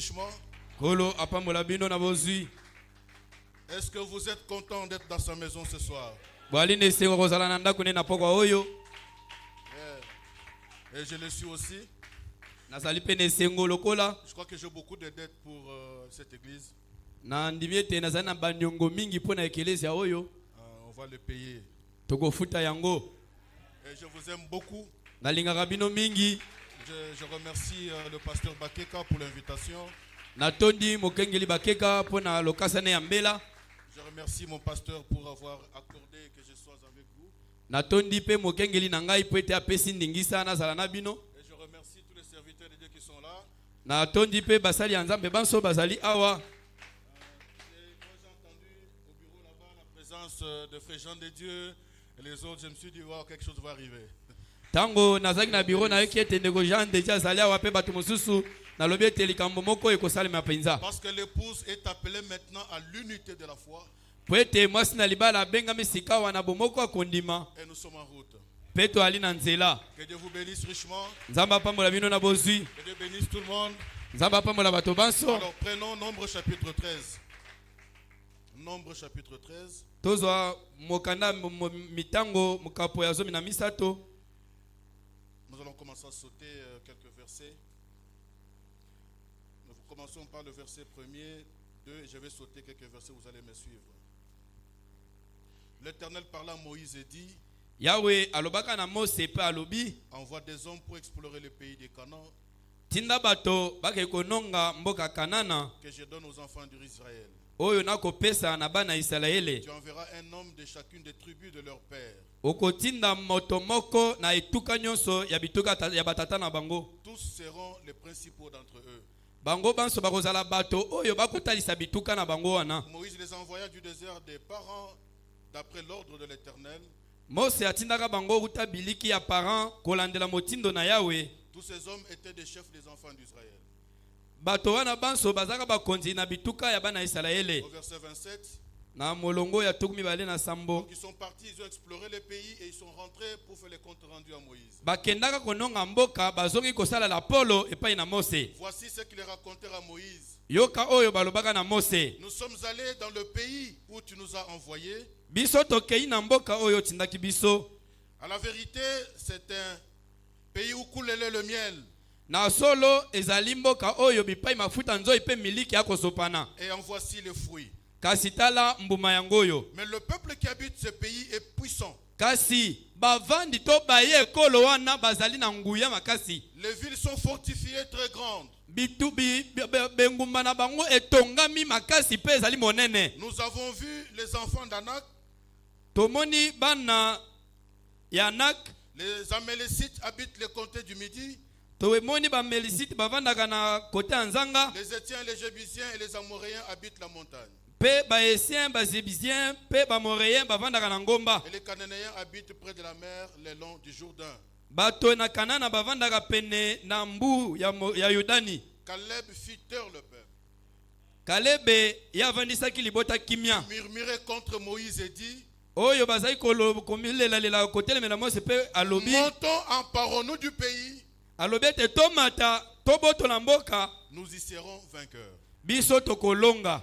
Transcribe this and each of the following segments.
richement. Kolo apambola bino na bozui. Est-ce que vous êtes content d'être dans sa maison ce soir? Bwali ne se kozala na ndako ne na pokwa oyo. Et je le suis aussi. Nazali pe ne sengo lokola. Je crois que j'ai beaucoup de dettes pour cette église. Na ndimiete nazali na banyongo mingi pona ekelezia oyo. On va le payer. Tokofuta yango. Et je vous aime beaucoup. Nalingaka bino mingi. Je remercie le pasteur Bakeka pour l'invitation. Natondi mokengeli Bakeka pona lokasane ya mbela. Je remercie mon pasteur pour avoir accordé que je sois avec vous. Natondi pe mokengeli na ngai po ete apesi ndingisa nazala na bino. Et je remercie tous les serviteurs de Dieu qui sont là. Natondi pe basali ya Nzambe banso bazali awa. J'ai entendu au bureau là-bas la présence de frère Jean de Dieu et les autres. Je me suis dit, wow, quelque chose va arriver. Tango nazaki na bureau na yeki ete ndeko Jean deja azali awa pe bato mosusu na lobi ete likambo moko ekosalema penza. Parce que l'épouse est appelée maintenant à l'unité de la foi. Po ete mwasi na libala abengami sika wana bomoko akondima. Et nous sommes en route. Pe toali na nzela. Que Dieu vous bénisse richement. Nzambe apambola bino na bozwi. Que Dieu bénisse tout le monde. Nzambe apambola bato banso. Alors prenons Nombre chapitre 13. Nombre chapitre 13. Tozwa mokanda mitango mukapo ya zomi na misato. Nous allons commencer à sauter quelques versets. Nous commençons par le verset 1er, 2, et je vais sauter quelques versets, vous allez me suivre. L'Éternel parla à Moïse et dit, Yahweh alobaka na Mose pe alobi, envoie des hommes pour explorer le pays de Canaan, tinda bato bakekononga mboka Kanana que je donne aux enfants d'Israël. oyo nakopesa na bana Israele. Tu enverras un homme de chacune des tribus de leur père. Okotinda moto moko na etuka nyonso ya bituka ya batata na bango. Tous seront les principaux d'entre eux. Bango banso bakozala bato oyo bakotalisa bituka na bango wana. Moïse les envoya du désert des parents d'après l'ordre de l'Éternel. Mose atindaka bango uta biliki ya parent kolandela motindo na Yahweh. Tous ces hommes étaient des chefs des enfants d'Israël. Bato wana banso bazaka bakonzi na bituka ya bana Israele. Au verset 27. Na molongo ya tukumi bale na sambo. Donc ils sont partis, ils ont exploré le pays et ils sont rentrés pour faire les comptes rendus à Moïse. Bakendaka kononga mboka bazongi kosala la polo epai na Mose. Voici ce qu'ils racontèrent à Moïse. Yoka oyo balobaka na Mose. Nous sommes allés dans le pays où tu nous as envoyés. Biso tokei na mboka oyo tindaki biso. À la vérité, c'est un pays où coulait le miel. Na solo ezali mboka oyo bipai mafuta nzoi pe miliki akosopana. Et en voici les fruits. Kasi tala mbuma yangoyo. Mais le peuple qui habite ce pays est puissant. Kasi bavandi to baye ekolo wana bazali na nguya makasi. Les villes sont fortifiées très grandes. Bengumba na bango etongami makasi pe ezali monene. Nous avons vu les enfants d'Anak. Tomoni bana Yanak. Les Amélécites habitent les comtés du Midi. Tomoni ba Melisite bavandaka na kote anzanga. Les Étiens, les Jébusiens et les Amoréens habitent la montagne. Pe baesien, bazébisien, pe bamoréen bavandaka na ngomba. Et les Cananéens habitent près de la mer, le long du Jourdain. Bato na Kanana bavandaka pene na mbu ya Yordani. Caleb fit taire le peuple. Kalebe yavandisaki libota kimia. Murmurait contre Moïse et dit, oyo bazai komilela lela kotelemela Mose pe alobi. Montons, emparons-nous du pays. Alobi te tomata tobotola mboka. Nous y serons vainqueurs. Biso tokolonga.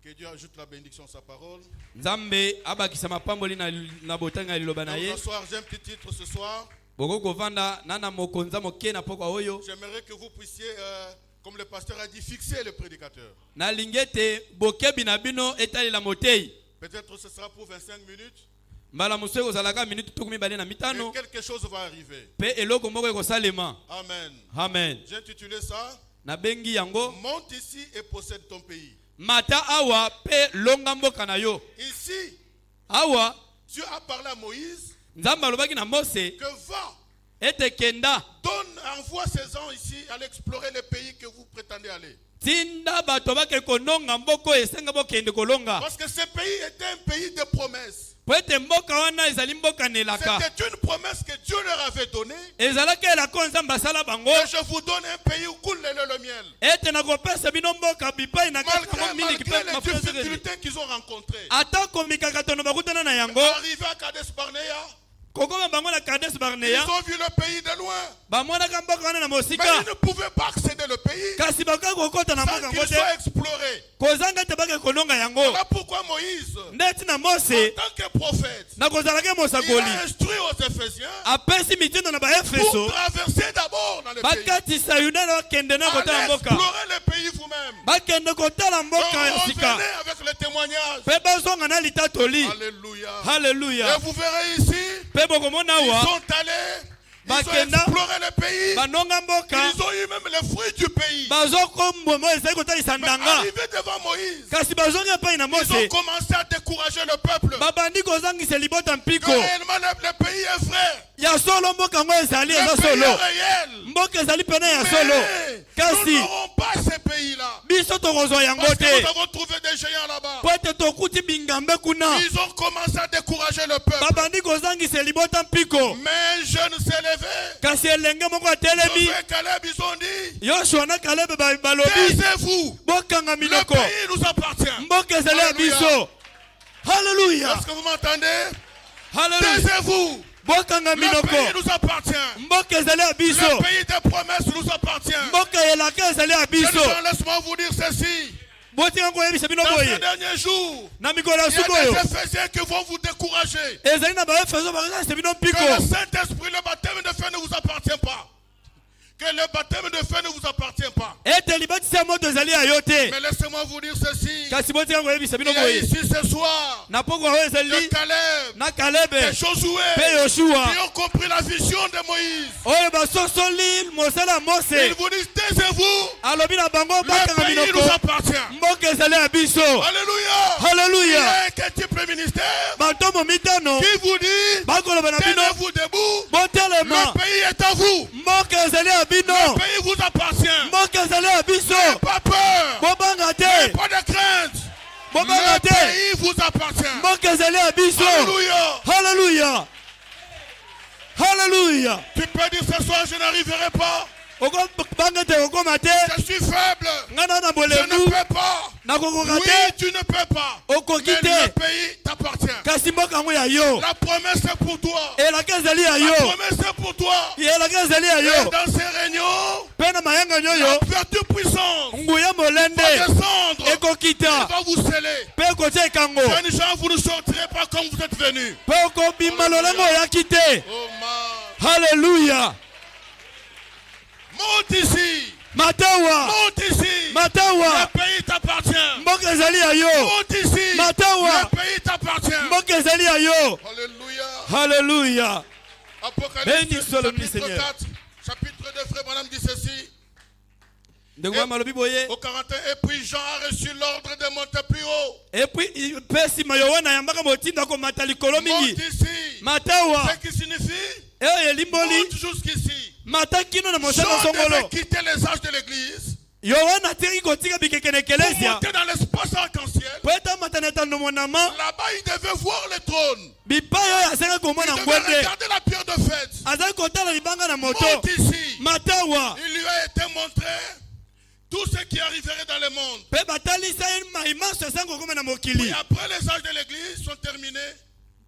Que Dieu ajoute la bénédiction à sa parole. Nzambe abakisa mapamboli na botanga liloba na ye. J'ai un petit titre ce soir. Boko vanda nana mokonza moke na pokwa oyo. J'aimerais que vous puissiez, comme le pasteur a dit, fixer le prédicateur. Na lingete bokebi na bino etali la motei. Peut-être ce sera pour 25 minutes. Mbala muswe kozalaka minute tukumi bale na Et mitano. quelque chose va arriver. Pe eloko moko ekosalema. Amen. Amen. J'ai intitulé ça, Na bengi yango. monte ici et possède ton pays. Mata awa pe longa mboka na yo. Ici, Awa Dieu a parlé à Moïse Nzambe alobaki na Mose que va, ete kenda envoie ces gens ici aller explorer le pays que vous prétendez aller. tinda bato bake kononga mboko esenga bokende kolonga. Parce que ce pays était un pays de promesses. Po ete mboka wana ezali mboka nelaka. C'était une promesse que Dieu leur avait donnée. Ezalaki elako Nzambe asala bango. Et je vous donne un pays où coule le miel. Ete nakopesa bino mboka bipai na Malgré les difficultés qu'ils ont rencontrées. atako mikakatono bakutana na yango. Arrivé à Kadesh Barnea, kokoma bango na Kades Ils Barnea ont vu le pays de loin. bamona kamboka wana na Mais mosika ils ne pouvaient pas accéder au pays kasi bakaka kokota na sans mboka qu'il yango te soit exploré. kozanga te bake kononga yango Voilà pourquoi Moïse, ndeti na en Mose tant que prophète, na kozalaka il mosakoli a instruit aux Éphésiens apesi mitindo na pour baefeso traverser d'abord dans le pays. bakatisa yuda na bakende na kotala Allez mboka explorer le pays vous-même. bakende kotala mboka ya sika Revenez avec le témoignage. mpe bazonga na litatoli Alléluia. halleluya Et vous verrez ici, mpe bokomona ils awa sont allés, ils ont Bakenda. exploré le pays. banonga mboka Ils ont eu même les fruits du pays. bazokombomo ezali kotalisa Mais ndanga arrivé devant Moïse, kasi bazongi epai na ils Mose ont commencé à décourager le peuple. babandi kozangisa libota Que mpiko réellement le pays est vrai. ya solo mboka yango ezali eza Le pays solo est réel. mboka ezali pene ya solo Mais nous kasi n'aurons pas ces pays-là. biso tokozwa yango Parce que te nous avons trouvé des géants là-bas. po ete tokuti bingambe kuna Ils ont commencé à décourager le peuple. babandi kozangisa libota mpiko Mais un jeune s'est levé. kasi elenge moko atelemi Josué et Caleb, ils ont dit, yoshua na kalebe balobi taisez-vous. bokanga Le minoko pays nous appartient. mboka ezali ya Alléluia. biso halleluya Est-ce que vous m'entendez? halleluya Taisez-vous. bokanga Le minoko pays nous appartient. mboka ezali ya biso Le pays des promesses nous appartient. mboka elaka ezali ya Jeunes biso gens, laisse-moi vous dire ceci. botinga koyebisa bino Dans ces boye derniers jours, na mikolo ya il y a suka oyo des Éphésiens qui vont vous décourager. ezali na baefeso bakozalisa bino Que mpiko le Saint-Esprit, le baptême de feu ne vous appartient pas. Que le baptême de feu ne vous appartient pas. ete libatisi ya moto ezali ya yo te Mais laissez-moi vous dire ceci. kasi botinga koyebisa Il bino y a boye ici ce soir na poko oyo de ezali Caleb, na kalebe de Josué mpe yoshua qui ont compris la vision de Moïse. oyo basosoli mosala ya Ils mose vous disent, taisez-vous. alobi na bango Le bakanga pays nous minoko appartient. mboka ezali ya biso Alléluia. Il y halleluya a quel type de ministère bantomo mitano qui vous dit, bakoloba na bino tenez-vous debout. botelema Le pays est à vous. mboka ezali ya bino Le pays vous appartient. mboka ezali ya biso Pas peur. bobanga te Pas de crainte. bobanga Le te pays vous appartient. mboka ezali ya biso Alléluia. halleluya halleluya Tu peux dire ce soir, je n'arriverai pas. okobanga te okoma te Je suis faible. ngai na na Je ne bolembu peux pas. nakokoka Oui, te tu ne peux pas. okoki Mais le te pays t'appartient. kasi mboka yango ya yo La promesse est pour toi. elaka ezali ya La yo promesse est pour toi. elaka ezali ya Et yo dans ces réunions, mpe na mayanga la nyoyo vertu puissante nguya molende va descendre. Elle ekokita va vous sceller. mpe ekotia ekango Jeunes gens, vous ne sortirez pas comme vous êtes venus. mpe okobima lolenge oyaki te Oh man. halleluya Monte ici. matawa Monte ici. matawa Le pays t'appartient. mboka ezali ya yo Monte ici. Matawa. Le pays t'appartient. mboka ezali ya yo Alléluia. halleluya Béni Apocalypse soit le nom du chapitre Seigneur. 4, chapitre 2, frère Madame dit ceci. ndeko ya malobi boye Au 41, et puis Jean a reçu l'ordre de monter plus haut. epui mpe nsima yohana ayambaka motinda komata likolo mingi Monte ici. matawa Ce qui signifie, eyo elimboli monte jusqu'ici. mata kino na Jean mosala devait songolo quitter les âges de l'église, yohana ateki kotika bikeke na pour ekelesia monter dans l'espace arc-en-ciel. po ete amata na etando monama Là-bas, il devait voir le trône. bipai oyo azalaki komona Il devait ngwende regarder la pierre de fête. azalaki kotala libanga na moto Monte ici. matawa Il lui a été montré tout ce qui arriverait dans le monde. mpe batalisa ye maimaso ezangi kokoma na Et mokili après les âges de l'église sont terminés,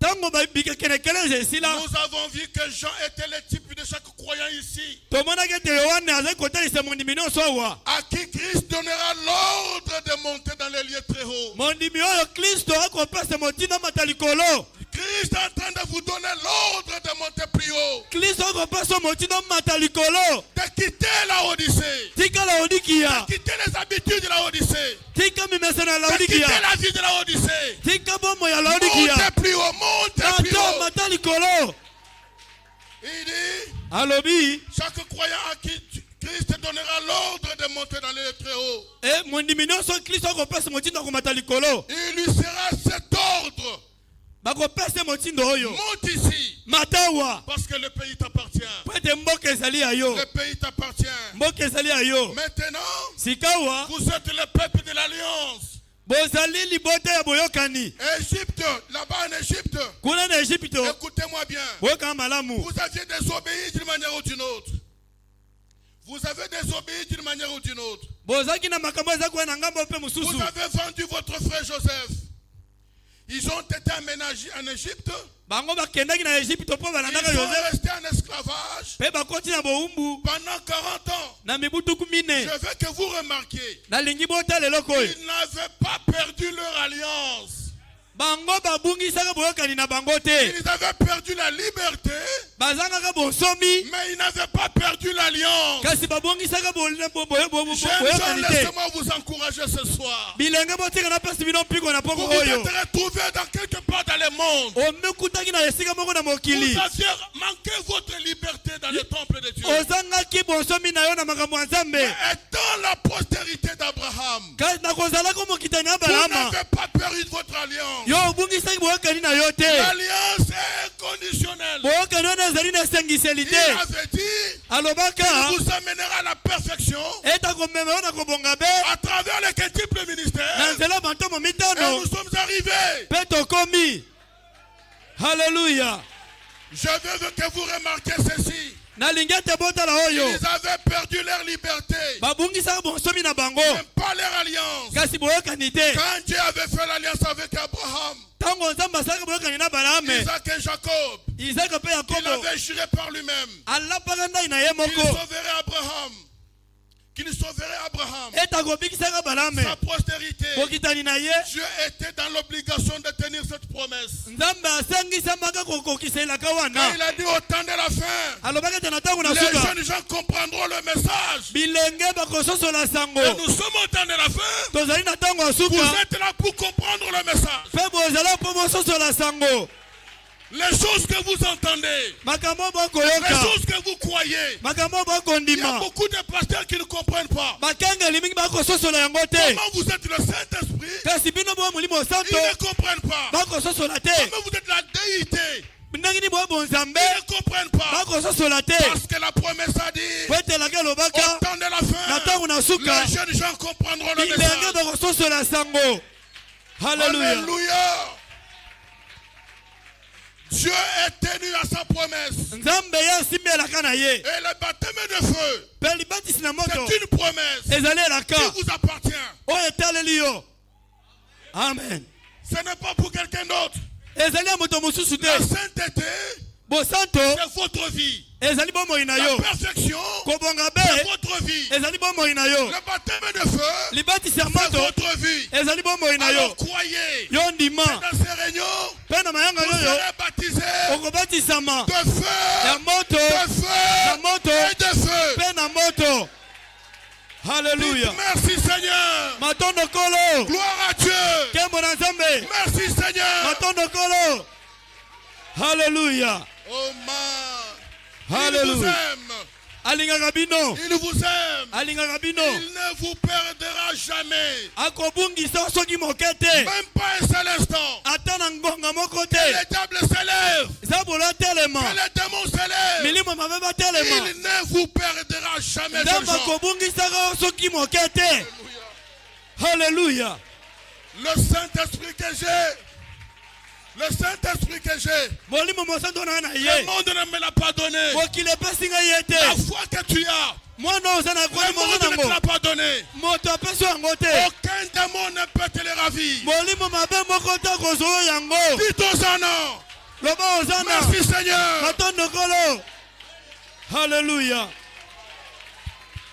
ntango bikeke na ekelesia esila nous avons vu que Jean était le type de chaque croyant ici, tomonaki ete yohane azali kotalisa mondimi nyonso awa à qui Christ donnera l'ordre de monter dans les lieux très hauts. mondimi oyo kristo akopesa motina mata likolo Christ est en train de vous donner l'ordre de monter plus haut, kristo akopesa motina mata likolo de quitter la Odyssée, tika laodikia de quitter les habitudes de la Odyssée, tika mimeseno ya de quitter laodikia la vie de la Odyssée. tika bomo ya laodikia Montez plus haut, montez plus mata haut. mata likolo Il dit, alobi chaque croyant à qui Christ donnera l'ordre de monter dans les lieux très hauts. e mondimi nyonso kristo akopesa motindo akomata likolo Il lui sera cet ordre. bakopesa motindo oyo Monte ici, matawa parce que le pays t'appartient. po ete mboka ezali ya yo Le pays t'appartient. mboka ezali ya yo Maintenant, sikawa vous êtes le peuple de l'Alliance. bozali libota ya boyokani Égypte, là-bas en Égypte, kuna na Ejipito écoutez-moi bien. boyokana malamu Vous aviez désobéi d'une manière ou d'une autre. Vous avez désobéi d'une manière ou d'une autre. bozalaki na makambo eza koya na ngambo mpe Vous mosusu avez vendu votre frère Joseph. Ils ont été aménagés en Égypte. bango bakendaki na Egypte po Ils balandaka sont Joseph restés en esclavage pe bakoti na boumbu pendant 40 ans. na mibutuku mine. Je veux que vous remarquiez, Nalingi botala eloko oyo ils n'avaient pas perdu leur alliance. bango babungisaka boyokani na bango te, Ils avaient perdu la liberté, bazangaka bonsomi mais ils n'avaient pas perdu l'alliance. kasi babongisaka Jeunes gens, boyokani te. laissez-moi vous encourager ce soir. bilenge botika na pasi bino mpiko na Vous poko vous oyo êtes retrouvés dans quelque part dans le monde. omekutaki na esika moko na mokili Vous aviez manqué votre liberté dans le temple de Dieu. ozangaki bonsomi na yo na makambo ya nzambe Et dans la postérité d'Abraham, kasi nakozalaka mokitani ya vous balama n'avez pas perdu de votre alliance. yo obungisaki boyokani na yo te. L'alliance est conditionnelle. boyokani wana ezali na esengiseli Il te. avait dit, alobaka il vous amènera à la perfection eta komema yo na kobonga be à travers les multiples ministères. na nzela bantomo Et mitano nous sommes arrivés. mpe tokomi. Haleluya. Je veux que vous remarquiez ceci. nalingi ete botala oyo Ils avaient perdu leur liberté, babungisaka bonsomi na bango même pas leur alliance. kasi boyokani te. Quand Dieu avait fait l'alliance avec Abraham, ntango nzambe asalaka boyokani na balame Isaac et Jacob, isaka mpe il yakobo avait juré par lui-même alapaka ndai na ye qu'il moko sauverait Abraham, ete akobikisaka balame sa postérité. bokitani na ye. Dieu était dans l'obligation de tenir cette promesse. nzambe asengisamaka kokokiselaka Quand wana il a dit au temps de la fin, alobaki ete na ntango na les suka jeunes gens comprendront le message. bilenge bakososola sango. Et nous sommes au temps de la fin. tozali na ntango ya Vous suka êtes là pour comprendre le message. mpe bozala mpo bososola sango. Les choses que vous entendez, makambo les bokoyoka choses que vous croyez. makambo Il y a bokondima beaucoup de pasteurs qui ne comprennent pas. bakengeli mingi bakososola yango te. Comment vous êtes le Saint-Esprit, kasi bino boya molimo ils santo ne comprennent pas. bakososola te. Comment vous êtes la déité, ndenge nini boya bonzambe ils ne comprennent pas. bakososola te. Parce que la promesse a dit, po etelaki alobaka au temps de la na fin, ntango na suka les jeunes gens comprendront le bilenge message. bakososola sango. Haleluya. Alléluia. Dieu est tenu à sa promesse. nzambe ye asimbelaka na ye Et le baptême de feu, mpe libatisi na moto c'est une promesse ezali elaka qui vous appartient. oyo etaleli yo. amen. Ce n'est pas pour quelqu'un d'autre. ezali ya moto mosusu te. La sainteté, bosanto c'est votre vie. ezali bomoi na La yo. perfection, kobonga c'est be votre vie. ezali bomoi na yo. Le baptême de feu, libatisi ya c'est moto votre vie. ezali bomoi na Alors yo. croyez, yo ndima dans ces réunions, mpe na mayanga vous yoyo serez baptisés okobatisama de ya feu, moto de na feu moto et de feu. mpe na moto. Haleluya. Merci Seigneur. matondo kolo Gloire à Dieu. kembo na nzambe. Merci Seigneur. matondo kolo. Haleluya. Oh man. Il vous Haleluya. aime. alingaka bino Il vous aime. alingaka bino Il ne vous perdra jamais. akobungisa soki moke te Même pas un seul instant. ata na ngonga moko te. Les diables s'élèvent. zabolo atelema Que les démons s'élèvent. milimo mabe batelema Il ne vous perdra jamais. nzambe ce genre. akobungisaka soki moke te. Haleluya. Le Saint-Esprit que j'ai. Le Saint-Esprit que j'ai. molimo mosanto na na Le ye monde ne me l'a pas donné. mokili epesi ngai ye La te. foi que tu as. mwana oza na Le kwani moko monde ne te nango l'a pas donné. moto apesi yango te. Aucun démon ne peut te le ravir. molimo mabe moko te kozwa yango. Dites aux anneaux. loba ozana Merci Seigneur. matondo kolo. Haleluya.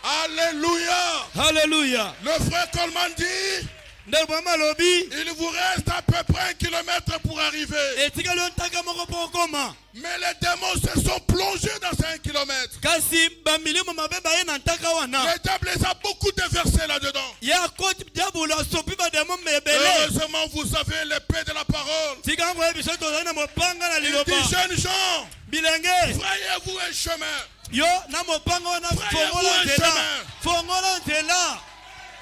Alléluia. Haleluya. Le frère Coleman dit, nde bwama lobi il vous reste à peu près 1 kilomètre pour arriver. etikali ontaka moko mpo okoma Mais les démons se sont plongés dans 1 kilomètre. kasi bamilimo mabe baye na ntaka wana Le diable les a beaucoup déversés là-dedans. ye akoti diabolo asopi bademo ebele. Heureusement, vous avez l'épée de la parole. tika yango yebi so tozali na mopanga na Il liloba dit, jeunes gens, bilenge frayez-vous un chemin. yo na mopanga wana Frayez-vous fongola un nzela chemin. fongola nzela.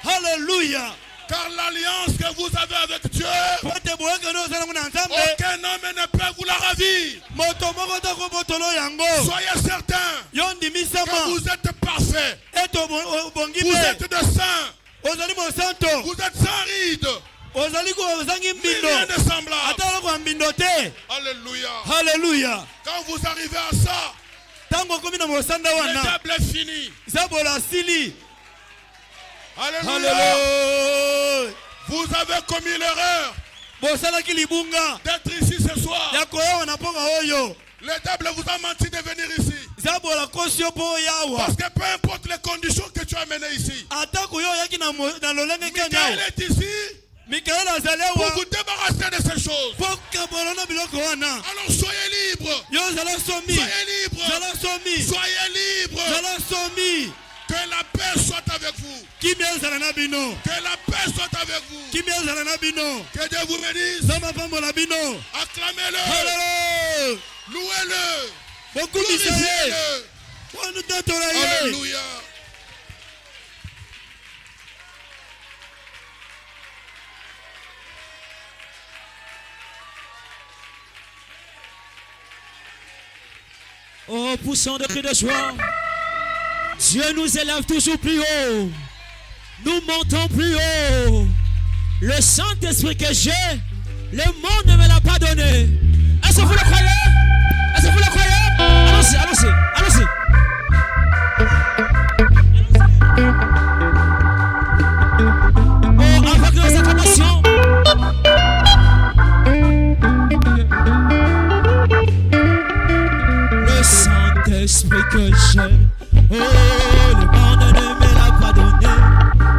Haleluya. Car l'alliance que vous avez avec Dieu, po ete boyokani oza nango na nzambe aucun homme ne peut vous la ravir. moto moko te kobotolo yango. Soyez certains yo que ndimisama vous êtes parfaits. ete obongi Vous mpe êtes de saints. ozali mosanto Vous êtes sans rides. ozali ozangi Ni mbindo rien de semblable. ata eloko ya mbindo te. Alléluia. Haleluya. Quand vous arrivez à ça, ntango okomi na mosanda le wana diable est fini. zabolo asili. Alléluia. Haleluya. Vous avez commis l'erreur bosalaki libunga d'être ici ce soir. ya koya na ponga oyo. Le diable vous a menti de venir ici. Zabo la kosio po yawa. Parce que peu importe les conditions que tu as menées ici, Ata koyo yaki na lolenge Michael kenya. est ici Mikael azalewa. pour vous débarrasser de ces choses. Poka bolona biloko wana. Alors soyez libres. Yo zala somi. Soyez libres. Zala somi. Soyez libres. Zala somi. Que la paix soit avec vous. Kimia zala na bino. Que la paix soit avec vous. Kimia zala na bino. Que Dieu vous bénisse. Zama pambola bino. Acclamez-le. Hallelujah. Louez-le. Beaucoup de Glorifiez-le. On nous t'adorer. Alléluia. Oh, poussons de cris de joie. Dieu nous élève toujours plus haut. Nous montons plus haut. Le Saint-Esprit que j'ai, le monde ne me l'a pas donné. Est-ce que vous le croyez? Est-ce que vous le croyez? Allons-y, allons-y, allons-y. Oh, avec nos acclamations. Le Saint-Esprit que j'ai, oh, le monde ne me l'a pas donné.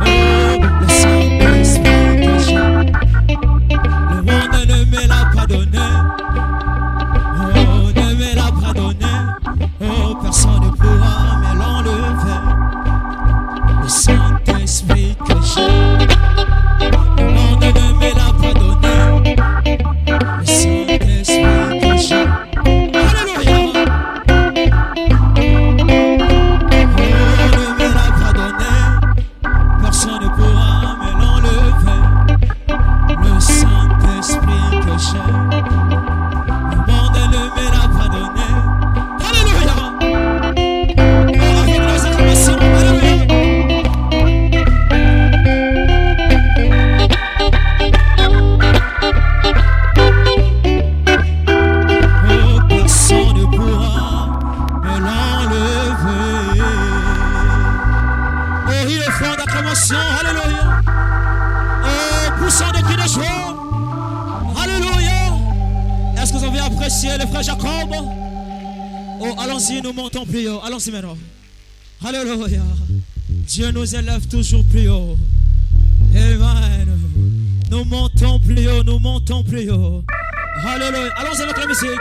Oh, le Saint-Esprit que j'ai, le monde ne me l'a pas donné. Oh, ne me l'a pas donné. Oh, personne ne pourra me l'enlever. Le Saint-Esprit que j'ai, le monde ne me l'a pas donné. Le Saint-Esprit que j'ai. Alléluia. Personne ne pourra me l'enlever. Le Saint-Esprit que j'ai, le monde ne me l'a pas donné. Alléluia. Oh, avec nos acclamations, alléluia. Oh, personne ne pourra me l'enlever. Oh, il est fort d'acclamation, alléluia. Oh, poussant des cris de joie, alléluia. Est-ce que vous avez apprécié le frère Jacob? Oh, allons-y, nous montons plus haut. Allons-y maintenant. Alléluia. Dieu nous élève toujours plus haut. Amen. Nous montons plus haut, nous montons plus haut. Alléluia. Allons-y avec la musique.